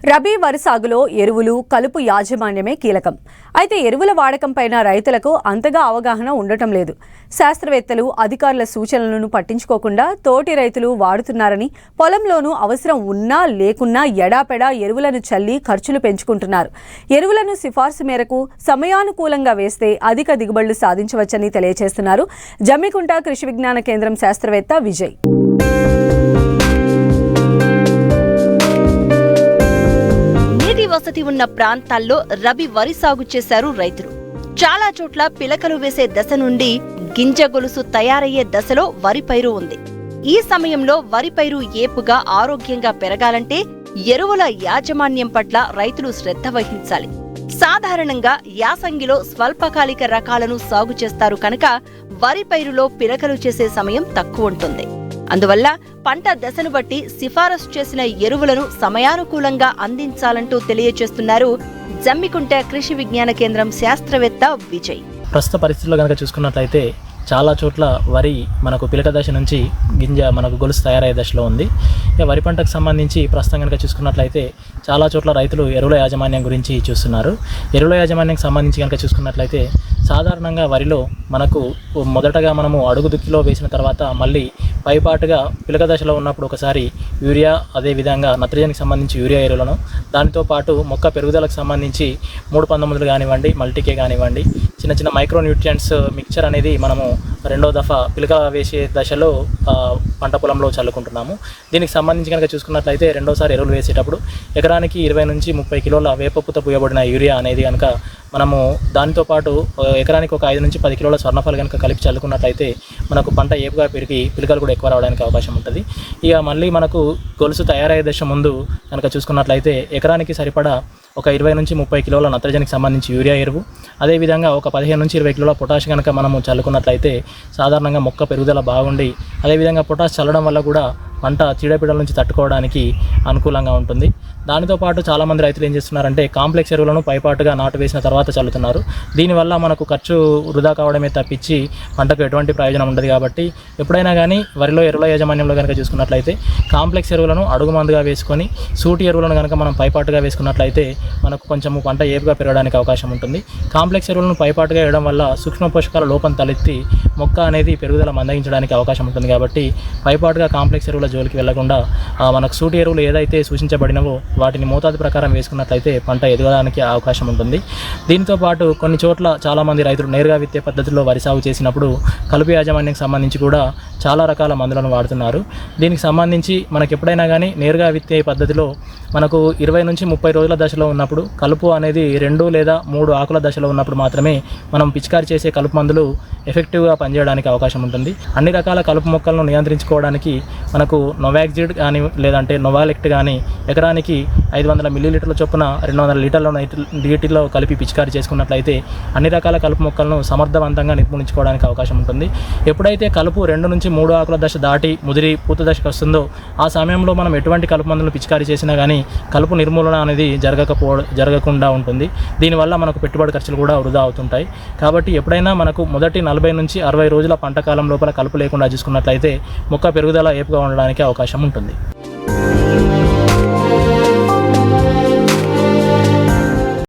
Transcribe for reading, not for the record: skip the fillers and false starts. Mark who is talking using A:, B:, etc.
A: రబీ వరి సాగులో ఎరువులు, కలుపు యాజమాన్యమే కీలకం. అయితే ఎరువుల వాడకంపైన రైతులకు అంతగా అవగాహన ఉండటం లేదు. శాస్త్రవేత్తలు, అధికారుల సూచనలను పట్టించుకోకుండా తోటి రైతులు వాడుతున్నారని, పొలంలోనూ అవసరం ఉన్నా లేకున్నా ఎడాపెడా ఎరువులను చల్లి ఖర్చులు పెంచుకుంటున్నారు. ఎరువులను సిఫార్సు మేరకు సమయానుకూలంగా వేస్తే అధిక దిగుబడులు సాధించవచ్చని తెలియజేస్తున్నారు జమ్మికుంట కృషి విజ్ఞాన కేంద్రం శాస్త్రవేత్త విజయ్.
B: వసతి ఉన్న ప్రాంతాల్లో రబీ వరి సాగు చేశారు రైతులు. చాలా చోట్ల పిలకలు వేసే దశ నుండి గింజ గొలుసు తయారయ్యే దశలో వరి పైరు ఉంది. ఈ సమయంలో వరి పైరు ఏపుగా ఆరోగ్యంగా పెరగాలంటే ఎరువుల యాజమాన్యం పట్ల రైతులు శ్రద్ధ వహించాలి. సాధారణంగా యాసంగిలో స్వల్పకాలిక రకాలను సాగు చేస్తారు కనుక వరి పైరులో పిలకలు చేసే సమయం తక్కువ ఉంటుంది. అందువల్ల పంట దశను బట్టి సిఫారసు చేసిన ఎరువులను సమయానుకూలంగా అందించాలంటూ తెలియజేస్తున్నారు జమ్మికుంట కృషి విజ్ఞాన కేంద్రం శాస్త్రవేత్త విజయ్.
C: ప్రస్తుత పరిస్థితుల్లో కనుక చూసుకున్నట్లయితే చాలా చోట్ల వరి మనకు పిలక దశ నుంచి గింజ మనకు గొలుసు తయారయ్యే దశలో ఉంది. వరి పంటకు సంబంధించి ప్రస్తుతం కనుక చూసుకున్నట్లయితే చాలా చోట్ల రైతులు ఎరువుల యాజమాన్యం గురించి చూస్తున్నారు. ఎరువుల యాజమాన్యానికి సంబంధించి కనుక చూసుకున్నట్లయితే సాధారణంగా వరిలో మనకు మొదటగా మనము అడుగు దుక్కిలో వేసిన తర్వాత మళ్ళీ పైపాటుగా పిలక దశలో ఉన్నప్పుడు ఒకసారి యూరియా, అదేవిధంగా నత్రజనికి సంబంధించి యూరియా ఎరువులను, దానితో పాటు మొక్క పెరుగుదలకు సంబంధించి 319 కానివ్వండి, మల్టీకే కానివ్వండి, చిన్న చిన్న మైక్రో న్యూట్రియంట్స్ మిక్చర్ అనేది మనము రెండో దఫా పిలక వేసే దశలో పంట పొలంలో చల్లుకుంటున్నాము. దీనికి సంబంధించి కనుక చూసుకున్నట్లయితే రెండోసారి ఎరువులు వేసేటప్పుడు ఎకరానికి 20 నుంచి 30 కిలోల వేపపూత పూయబడిన యూరియా అనేది కనుక మనము దానితో పాటు ఎకరానికి ఒక 5 నుంచి 10 కిలోల స్వర్ణఫాలు కనుక కలిపి చల్లుకున్నట్లయితే మనకు పంట ఏపుగా పెరిగి పిలకలు కూడా ఎక్కువ రావడానికి అవకాశం ఉంటుంది. ఇక మళ్ళీ మనకు గొలుసు తయారయ్యే దశ ముందు కనుక చూసుకున్నట్లయితే ఎకరానికి సరిపడా ఒక 20 నుంచి 30 కిలోల నత్రజనికి సంబంధించి యూరియా ఎరువు, అదేవిధంగా ఒక 15 నుంచి 20 కిలోల పొటాష్ కనుక మనము చల్లుకున్నట్లయితే సాధారణంగా మొక్క పెరుగుదల బాగుండి, అదేవిధంగా పొటాష్ చల్లడం వల్ల కూడా పంట చీడపీడల నుంచి తట్టుకోవడానికి అనుకూలంగా ఉంటుంది. దానితో పాటు చాలామంది రైతులు ఏం చేస్తున్నారంటే కాంప్లెక్స్ ఎరువులను పైపాటుగా నాటు వేసిన తర్వాత చల్లుతున్నారు. దీనివల్ల మనకు ఖర్చు వృధా కావడమే తప్పించి పంటకు ఎటువంటి ప్రయోజనం ఉండదు. కాబట్టి ఎప్పుడైనా కానీ వరిలో ఎరువుల యాజమాన్యంలో కనుక చూసుకున్నట్లయితే కాంప్లెక్స్ ఎరువులను అడుగుమందుగా వేసుకొని సూటి ఎరువులను కనుక మనం పైపాటుగా వేసుకున్నట్లయితే మనకు కొంచెము పంట ఏపుగా పెరగడానికి అవకాశం ఉంటుంది. కాంప్లెక్స్ ఎరువులను పైపాటుగా వేయడం వల్ల సూక్ష్మ పోషకాల లోపం తలెత్తి మొక్క అనేది పెరుగుదల మందగించడానికి అవకాశం ఉంటుంది. కాబట్టి పైపాటుగా కాంప్లెక్స్ ఎరువుల జోలికి వెళ్లకుండా మనకు సూటి ఎరువులు ఏదైతే సూచించబడినవో వాటిని మోతాదు ప్రకారం వేసుకున్నట్లయితే పంట ఎదగడానికి అవకాశం ఉంటుంది. దీంతో పాటు కొన్ని చోట్ల చాలామంది రైతులు నేరుగా విత్తే పద్ధతిలో వరి సాగు చేసినప్పుడు కలుపు యాజమాన్యానికి సంబంధించి కూడా చాలా రకాల మందులను వాడుతున్నారు. దీనికి సంబంధించి మనకు ఎప్పుడైనా కానీ నేరుగా విత్తే పద్ధతిలో మనకు 20 నుంచి 30 రోజుల దశలో ఉన్నప్పుడు కలుపు అనేది 2 లేదా 3 ఆకుల దశలో ఉన్నప్పుడు మాత్రమే మనం పిచికారి చేసే కలుపు మందులు ఎఫెక్టివ్గా పనిచేయడానికి అవకాశం ఉంటుంది. అన్ని రకాల కలుపు మొక్కలను నియంత్రించుకోవడానికి మనకు నోవాక్జిడ్ కానీ లేదంటే నోవాలెక్ట్ కానీ ఎకరానికి 500 మిల్లీలీటర్ల చొప్పున 200 లీటర్ల నీటిలో కలిపి పిచికారి చేసుకున్నట్లయితే అన్ని రకాల కలుపు మొక్కలను సమర్థవంతంగా నిర్మూలించుకోవడానికి అవకాశం ఉంటుంది. ఎప్పుడైతే కలుపు 2 నుంచి 3 ఆకుల దశ దాటి ముదిరి పూత దశకు వస్తుందో ఆ సమయంలో మనం ఎటువంటి కలుపు మందులను పిచికారి చేసినా కానీ కలుపు నిర్మూలన అనేది జరగకుండా ఉంటుంది. దీనివల్ల మనకు పెట్టుబడి ఖర్చులు కూడా వృధా అవుతుంటాయి. కాబట్టి ఎప్పుడైనా మనకు మొదటి 40 నుంచి 60 రోజుల పంట కాలం లోపల కలుపు లేకుండా చూసుకున్నట్లయితే మొక్క పెరుగుదల ఏపుగా ఉండడానికి అవకాశం ఉంటుంది.